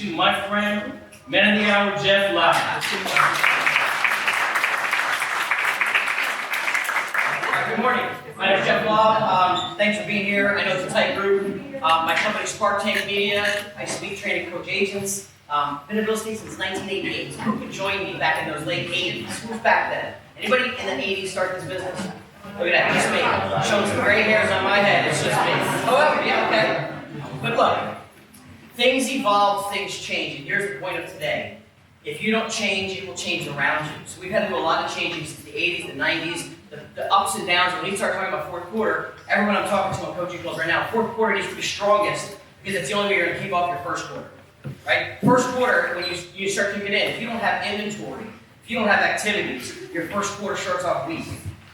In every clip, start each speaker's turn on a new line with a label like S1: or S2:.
S1: to my friend, man of the hour, Jeff Lobb.
S2: Good morning. My name is Jeff Lobb. Thanks for being here. I know it's a tight group. My company is SparkTank Media. I speak, train, and coach agents. Been in real estate since 1988. So who could join me back in those late 80s? Who's back then? Anybody in the 80s start this business? Look at that, just me. Showing some gray hairs on my head. It's just me. However, yeah, okay. But look, things evolve, things change. And here's the point of today. If you don't change, it will change around you. So we've had to do a lot of changing since the 80s, the 90s, the ups and downs. When you start talking about fourth quarter, everyone I'm talking to on coaching calls right now, fourth quarter needs to be strongest because it's the only way you're going to keep off your first quarter. Right? First quarter, when you start kicking in, if you don't have inventory, if you don't have activities, your first quarter starts off weak.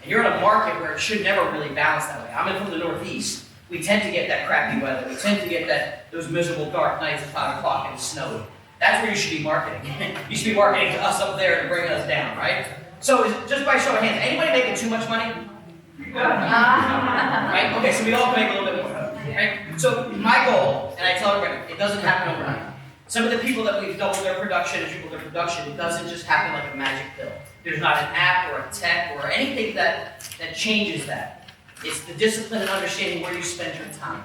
S2: And you're in a market where it should never really balance that way. I'm in from the Northeast. We tend to get that crappy weather. We tend to get those miserable dark nights at 5 o'clock and it's snowing. That's where you should be marketing. You should be marketing to us up there to bring us down, right? So just by show of hands, anybody making too much money? Right? Okay, so we all can make a little bit more. Right? So my goal, and I tell everybody, it doesn't happen overnight. Some of the people that we've doubled their production and tripled their production, it doesn't just happen like a magic pill. There's not an app or a tech or anything that changes that. It's the discipline and understanding where you spend your time.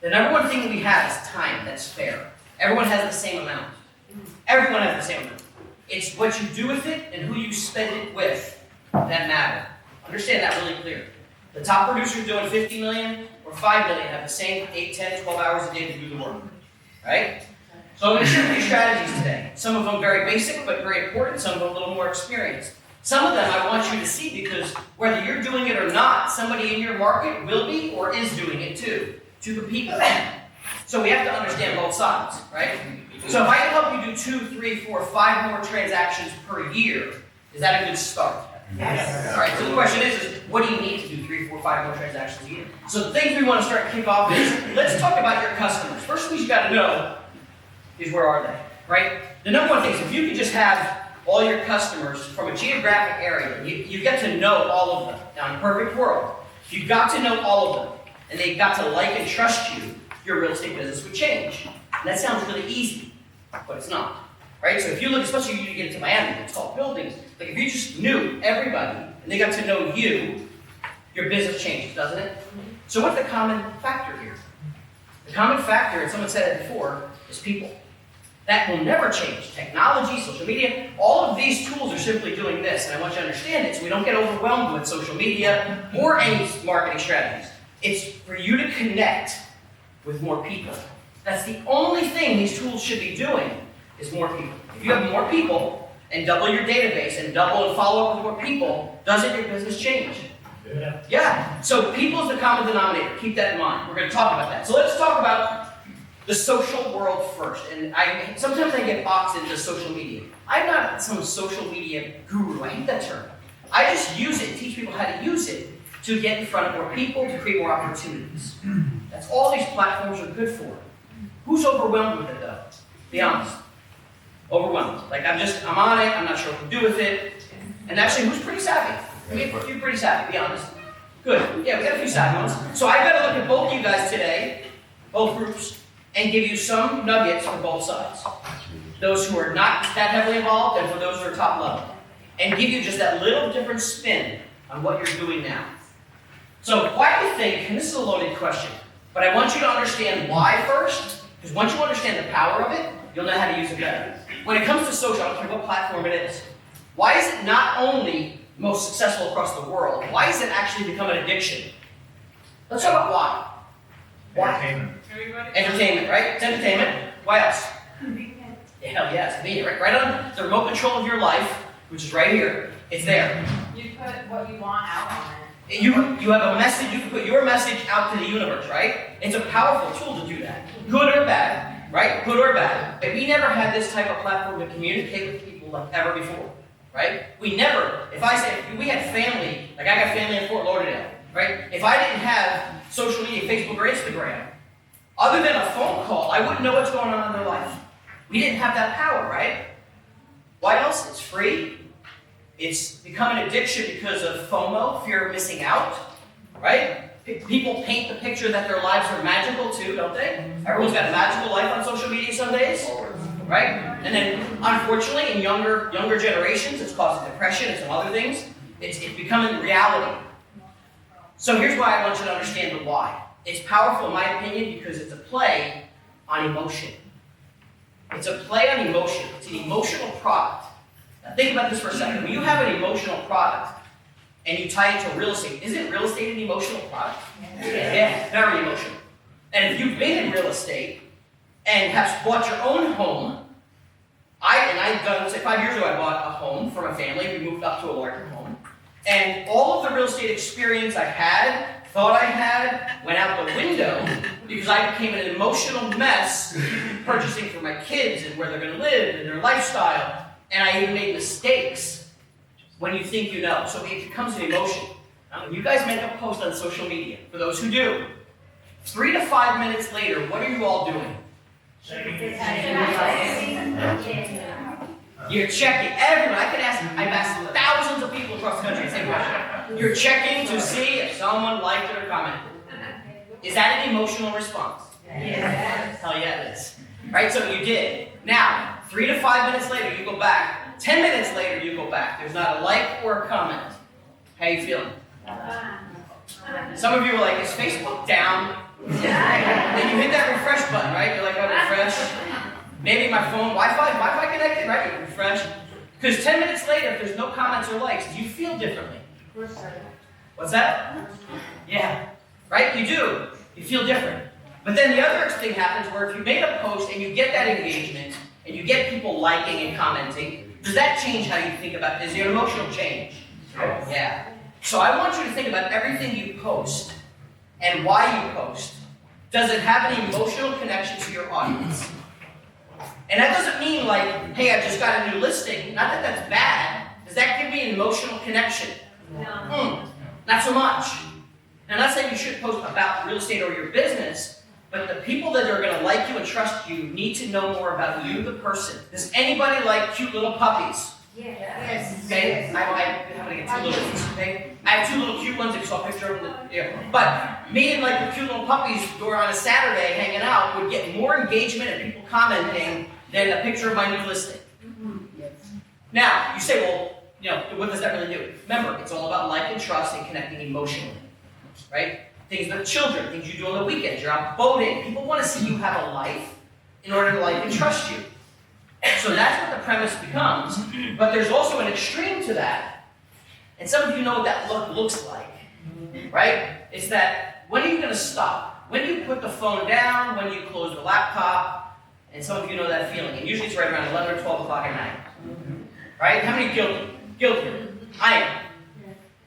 S2: The number one thing we have is time that's fair. Everyone has the same amount. Everyone has the same amount. It's what you do with it and who you spend it with that matter. Understand that really clear. The top producers doing 50 million or 5 million have the same 8, 10, 12 hours a day to do the work. Right? So I'm going to share a few strategies today. Some of them very basic, but very important. Some of them a little more experienced. Some of them I want you to see because whether you're doing it or not, somebody in your market will be or is doing it too, to compete with them. So we have to understand both sides, right? So if I can help you do 2, 3, 4, 5 more transactions per year, is that a good start? Yes. All right, so the question is what do you need to do 3, 4, 5 more transactions a year? So the things we want to start to kick off is, let's talk about your customers. First thing you got to know is where are they, right? The number one thing is if you could just have all your customers from a geographic area, you get to know all of them. Now in a perfect world, if you got to know all of them and they got to like and trust you, your real estate business would change. And that sounds really easy, but it's not, right? So if you look, especially when you get into Miami, it's called buildings. Like if you just knew everybody and they got to know you, your business changes, doesn't it? So what's the common factor here? The common factor, and someone said it before, is people. That will never change. Technology, social media, all of these tools are simply doing this. And I want you to understand it so we don't get overwhelmed with social media or any marketing strategies. It's for you to connect with more people. That's the only thing these tools should be doing is more people. If you have more people and double your database and double and follow up with more people, doesn't your business change? Yeah. So people is the common denominator. Keep that in mind. We're going to talk about that. So let's talk about the social world first. And sometimes I get boxed into social media. I'm not some social media guru. I hate that term. I just use it, teach people how to use it to get in front of more people, to create more opportunities. That's all these platforms are good for. Who's overwhelmed with it though? Be honest. Overwhelmed. Like I'm on it, I'm not sure what to do with it. And actually, who's pretty savvy? We have a few pretty savvy, be honest. Good. Yeah, we got a few savvy ones. So I've got to look at both you guys today, both groups, and give you some nuggets for both sides. Those who are not that heavily involved and for those who are top level. And give you just that little different spin on what you're doing now. So why do you think, and this is a loaded question, but I want you to understand why first, because once you understand the power of it, you'll know how to use it better. When it comes to social, I don't care what platform it is, why is it not only most successful across the world, why has it actually become an addiction? Let's talk about why. Why? Entertainment, right? It's entertainment. Why else? Convenient. Hell yeah, it's convenient, right on the remote control of your life, which is right here. It's there.
S3: You put what you want out on it.
S2: You have a message, you can put your message out to the universe, right? It's a powerful tool to do that. Good or bad, right? Good or bad. But we never had this type of platform to communicate with people like ever before, right? We never, if I say, if we had family, like I got family in Fort Lauderdale, right? If I didn't have social media, Facebook or Instagram, other than a phone call, I wouldn't know what's going on in their life. We didn't have that power, right? Why else? It's free. It's become an addiction because of FOMO, fear of missing out, right? People paint the picture that their lives are magical too, don't they? Everyone's got a magical life on social media some days. right? And then, unfortunately, in younger generations, it's causing depression and some other things. It's becoming reality. So here's why I want you to understand the why. It's powerful, in my opinion, because it's a play on emotion. It's a play on emotion. It's an emotional product. Now think about this for a second. When you have an emotional product and you tie it to real estate, isn't real estate an emotional product? Yeah, very emotional. And if you've been in real estate and have bought your own home, I've done, say 5 years ago, I bought a home for my family. We moved up to a larger home. And all of the real estate experience I had, thought I had, went out the window because I became an emotional mess purchasing for my kids and where they're going to live and their lifestyle. And I even made mistakes when you think you know. So it becomes an emotion. Now, when you guys make a post on social media, for those who do, 3 to 5 minutes later, what are you all doing? You're checking. Everyone, I've asked thousands of people across the country the same question. You're checking to see if someone liked it or commented. Is that an emotional response?
S3: Yes.
S2: Hell yeah, it is. Right, so you did. Now, 3 to 5 minutes later, you go back. 10 minutes later, you go back. There's not a like or a comment. How you feeling? Some of you are like, is Facebook down? Then you hit that refresh button, right? You're like, oh, refresh. Maybe my phone, Wi-Fi connected, right? You refresh. Because 10 minutes later, if there's no comments or likes, you feel differently. What's that? Yeah. Right? You do. You feel different. But then the other thing happens where if you made a post and you get that engagement, and you get people liking and commenting, does that change how you think about it? Is there an emotional change? Yeah. So I want you to think about everything you post and why you post. Does it have an emotional connection to your audience? And that doesn't mean like, hey, I just got a new listing. Not that that's bad. Does that give me an emotional connection?
S3: No.
S2: Not so much. And I'm not saying you should post about real estate or your business, but the people that are going to like you and trust you need to know more about you, the person. Does anybody like cute little puppies?
S3: Yes.
S2: Okay, I happen to get 2 little ones. Okay, I have 2 little cute ones. You saw a picture of them. But me and like the cute little puppies who are on a Saturday hanging out would get more engagement and people commenting than a picture of my new listing. Now you say, well, what does that really do? Remember, it's all about like and trust and connecting emotionally, right? Things with children, things you do on the weekends. You're out boating. People want to see you have a life in order to like and trust you. So that's what the premise becomes. But there's also an extreme to that. And some of you know what that looks like, right? It's that, when are you going to stop? When do you put the phone down? When do you close the laptop? And some of you know that feeling. And usually it's right around 11 or 12 o'clock at night. Right? How many guilty? Guilty. I am.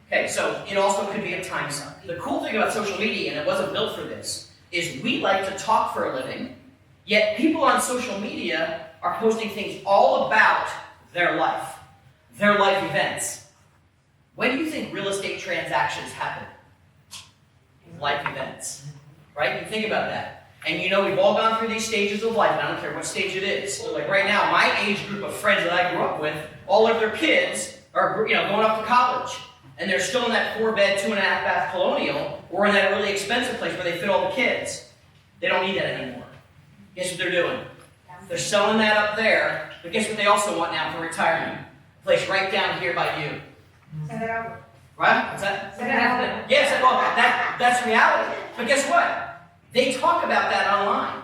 S2: Okay, so it also could be a time suck. The cool thing about social media, and it wasn't built for this, is we like to talk for a living, yet people on social media are posting things all about their life events. When do you think real estate transactions happen? Life events, right? You think about that. And we've all gone through these stages of life, and I don't care what stage it is. So like right now, my age group of friends that I grew up with, all of their kids are going off to college. And they're still in that 4-bed, 2.5-bath colonial, or in that really expensive place where they fit all the kids. They don't need that anymore. Guess what they're doing? They're selling that up there, but guess what they also want now for retirement? A place right down here by you. Right? What's that? Yes, well, that's reality. But guess what? They talk about that online.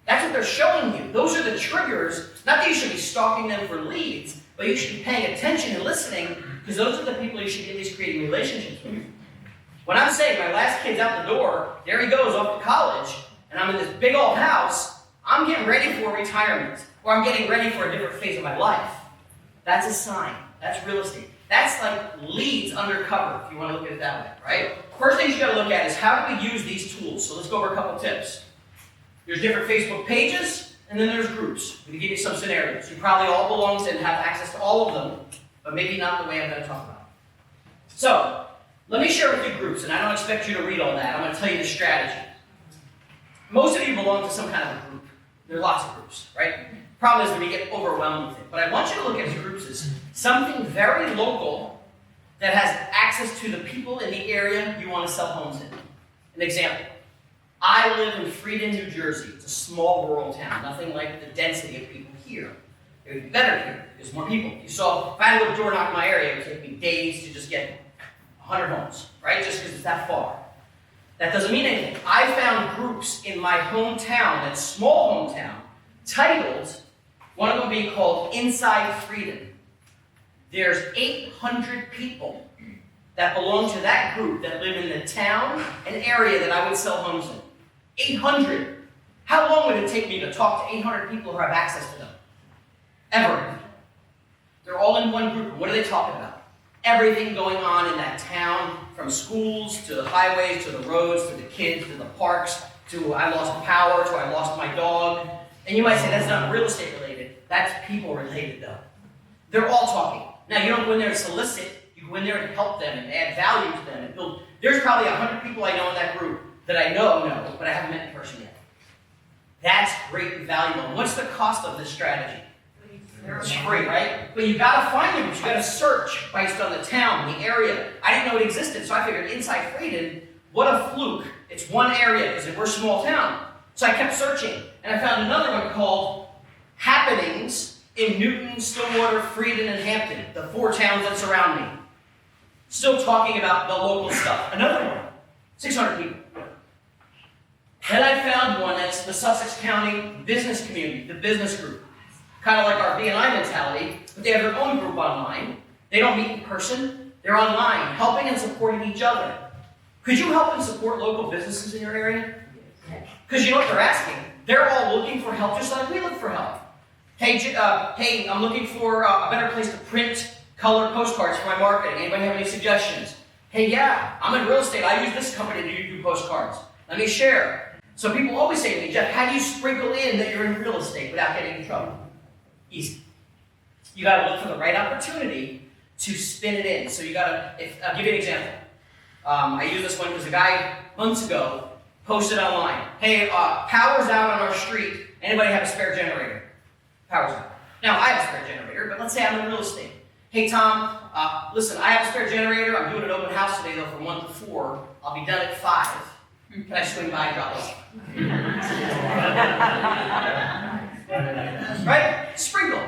S2: That's what they're showing you. Those are the triggers. Not that you should be stalking them for leads, but you should be paying attention and listening, because those are the people you should at least creating relationships with. When I'm saying my last kid's out the door, there he goes off to college, and I'm in this big old house, I'm getting ready for retirement, or I'm getting ready for a different phase of my life. That's a sign. That's real estate. That's like leads undercover, if you want to look at it that way, right? First thing you got to look at is how do we use these tools? So let's go over a couple tips. There's different Facebook pages, and then there's groups. I'm going to give you some scenarios. You probably all belong to and have access to all of them, but maybe not the way I'm going to talk about it. So, let me share with you groups, and I don't expect you to read all that. I'm going to tell you the strategy. Most of you belong to some kind of a group. There are lots of groups, right? Problem is when you get overwhelmed with it. But I want you to look at these groups as something very local that has access to the people in the area you want to sell homes in. An example. I live in Freedon, New Jersey. It's a small rural town, nothing like the density of people here. It would be better here. There's more people. You saw, if I had a door knock in my area, it would take me days to just get 100 homes, right? Just because it's that far. That doesn't mean anything. I found groups in my hometown, that small hometown, titled, one of them being called Inside Freedom. There's 800 people that belong to that group that live in the town and area that I would sell homes in. 800. How long would it take me to talk to 800 people who have access to them? Ever. They're all in one group. What are they talking about? Everything going on in that town, from schools to the highways to the roads to the kids to the parks to I lost power to I lost my dog. And you might say that's not real estate related. That's people related though. They're all talking. Now you don't go in there to solicit. You go in there and help them and add value to them and build. There's probably 100 people I know in that group that I know, but I haven't met in person yet. That's great and valuable. And what's the cost of this strategy? It's free, right? But you gotta find them. You gotta search based on the town, the area. I didn't know it existed, so I figured inside Freedom, what a fluke. It's one area because we're a small town. So I kept searching, and I found another one called Happenings in Newton, Stillwater, Freedom, and Hampton, the 4 towns that surround me. Still talking about the local stuff. Another one, 600 people. Then I found one that's the Sussex County Business Community, the business group. Kind of like our B&I mentality, but they have their own group online. They don't meet in person. They're online, helping and supporting each other. Could you help and support local businesses in your area? Because you know what they're asking? They're all looking for help, just like we look for help. Hey, I'm looking for a better place to print color postcards for my marketing. Anybody have any suggestions? Hey, yeah, I'm in real estate. I use this company to do postcards. Let me share. So people always say to me, Jeff, how do you sprinkle in that you're in real estate without getting in trouble? Easy. You got to look for the right opportunity to spin it in. So you got to, I'll give you an example. I use this one because a guy months ago posted online, hey, power's out on our street. Anybody have a spare generator? Power's out. Now, I have a spare generator, but let's say I'm in real estate. Hey, Tom, listen, I have a spare generator. I'm doing an open house today, though, from 1 to 4. I'll be done at 5. Can I swing by and drop this? Right? Sprinkle.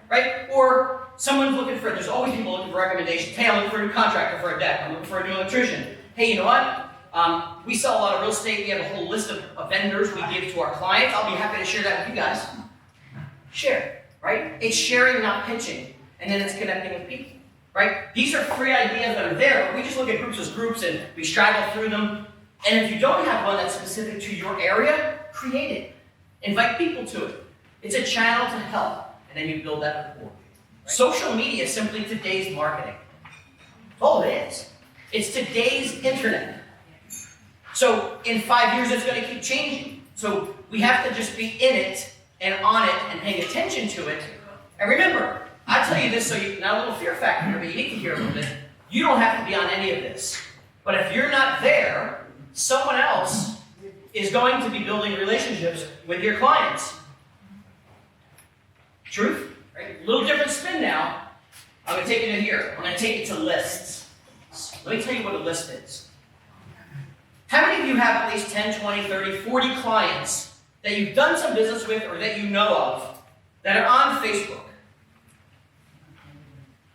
S2: Right? Or someone's looking for, there's always people looking for recommendations. Hey, I'm looking for a new contractor for a deck. I'm looking for a new electrician. Hey, you know what? We sell a lot of real estate. We have a whole list of vendors we give to our clients. I'll be happy to share that with you guys. Share. Right? It's sharing, not pitching. And then it's connecting with people. Right? These are free ideas that are there, but we just look at groups as groups and we straggle through them. And if you don't have one that's specific to your area, create it. Invite people to it. It's a channel to help, and then you build that rapport. Right? Social media is simply today's marketing. That's all it is. It's today's internet. So in 5 years, it's going to keep changing. So we have to just be in it and on it and paying attention to it. And remember, I tell you this so you, now a little fear factor, but you need to hear a little bit. You don't have to be on any of this. But if you're not there, someone else is going to be building relationships with your clients. Truth? Right? A little different spin now. I'm going to take you to here. I'm going to take you to lists. Let me tell you what a list is. How many of you have at least 10, 20, 30, 40 clients that you've done some business with or that you know of that are on Facebook?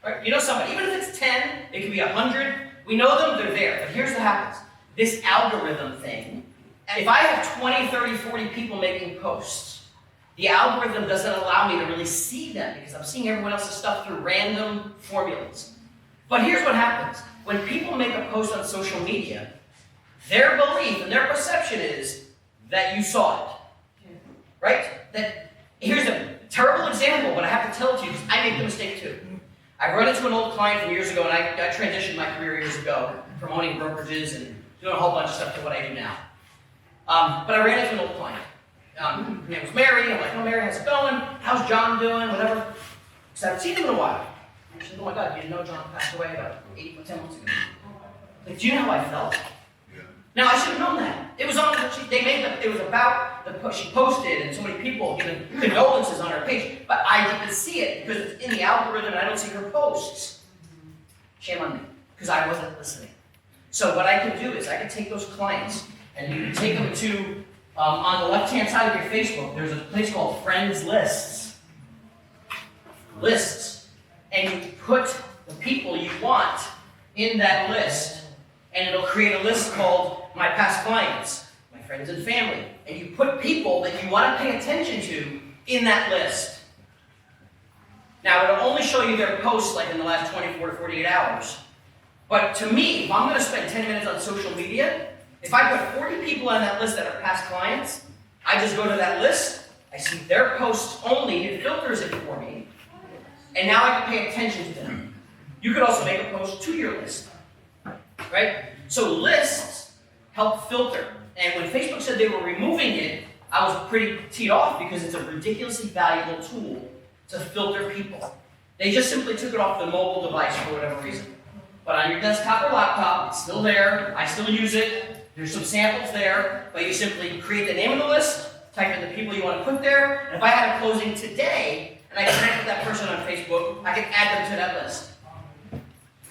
S2: Right? You know somebody, even if it's 10, it could be 100. We know them, they're there. But here's what happens. This algorithm thing, if I have 20, 30, 40 people making posts, the algorithm doesn't allow me to really see them because I'm seeing everyone else's stuff through random formulas. But here's what happens. When people make a post on social media, their belief and their perception is that you saw it. Right? Here's a terrible example, but I have to tell it to you because I made the mistake too. I run into an old client from years ago, and I transitioned my career years ago from owning brokerages and doing a whole bunch of stuff to what I do now. But I ran into an old client. Her name was Mary. I'm like, oh, Mary, how's it going? How's John doing? Whatever. Because I haven't seen him in a while. She said, oh my God, you didn't know John passed away about 10 months ago. Like, do you know how I felt? Yeah. Now, I should have known that. It was on, it was about the post she posted and so many people giving condolences on her page. But I didn't see it because it's in the algorithm and I don't see her posts. Shame on me, because I wasn't listening. So what I could do is I could take those clients and you take them to, on the left-hand side of your Facebook, there's a place called Friends Lists. Lists. And you put the people you want in that list, and it'll create a list called My Past Clients, My Friends and Family. And you put people that you want to pay attention to in that list. Now, it'll only show you their posts like in the last 24 to 48 hours. But to me, if I'm going to spend 10 minutes on social media, if I put 40 people on that list that are past clients, I just go to that list, I see their posts only, it filters it for me, and now I can pay attention to them. You could also make a post to your list, right? So lists help filter. And when Facebook said they were removing it, I was pretty teed off because it's a ridiculously valuable tool to filter people. They just simply took it off the mobile device for whatever reason. But on your desktop or laptop, it's still there. I still use it. There's some samples there, but you simply create the name of the list, type in the people you want to put there, and if I had a closing today, and I connect with that person on Facebook, I can add them to that list.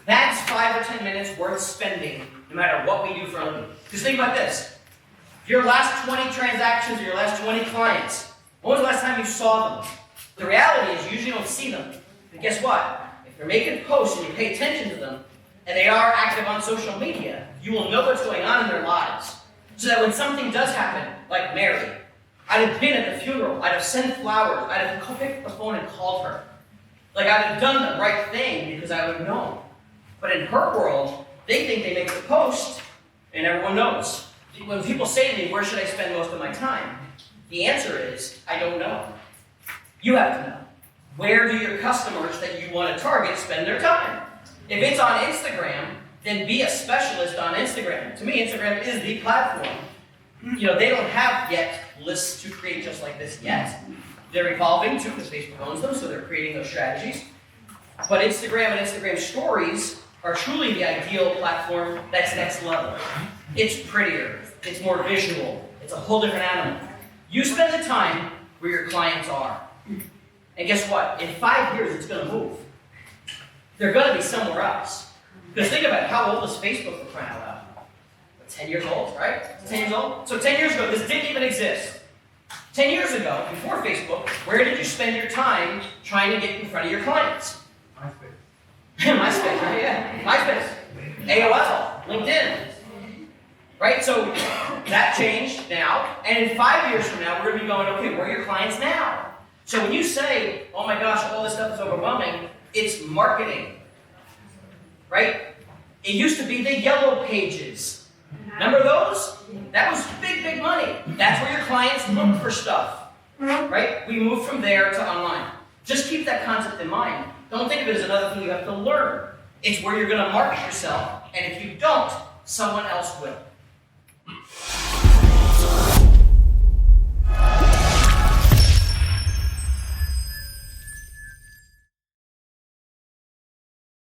S2: That's 5 or 10 minutes worth spending, no matter what we do for a living. Just think about this. Your last 20 transactions or your last 20 clients, when was the last time you saw them? The reality is you usually don't see them. But guess what? If they're making posts and you pay attention to them, and they are active on social media, you will know what's going on in their lives. So that when something does happen, like Mary, I'd have been at the funeral, I'd have sent flowers, I'd have picked up the phone and called her. Like I'd have done the right thing because I would have known. But in her world, they think they make the post and everyone knows. When people say to me, where should I spend most of my time? The answer is, I don't know. You have to know. Where do your customers that you want to target spend their time? If it's on Instagram, then be a specialist on Instagram. To me, Instagram is the platform. You know, they don't have yet lists to create just like this yet. They're evolving too, because Facebook owns them, so they're creating those strategies. But Instagram and Instagram stories are truly the ideal platform that's next level. It's prettier, it's more visual, it's a whole different animal. You spend the time where your clients are. And guess what? In 5 years, it's going to move. They're going to be somewhere else. Because think about it, how old is Facebook for crying out loud? 10 years old, right? 10 years old? So 10 years ago, this didn't even exist. 10 years ago, before Facebook, where did you spend your time trying to get in front of your clients? MySpace. MySpace, right? Yeah. MySpace. AOL. LinkedIn. Right? So that changed now. And in 5 years from now, we're going to be going, okay, where are your clients now? So when you say, oh my gosh, all this stuff is overwhelming, it's marketing, right? It used to be the yellow pages. Remember those? That was big, big money. That's where your clients look for stuff, right? We moved from there to online. Just keep that concept in mind. Don't think of it as another thing you have to learn. It's where you're going to market yourself, and if you don't, someone else will.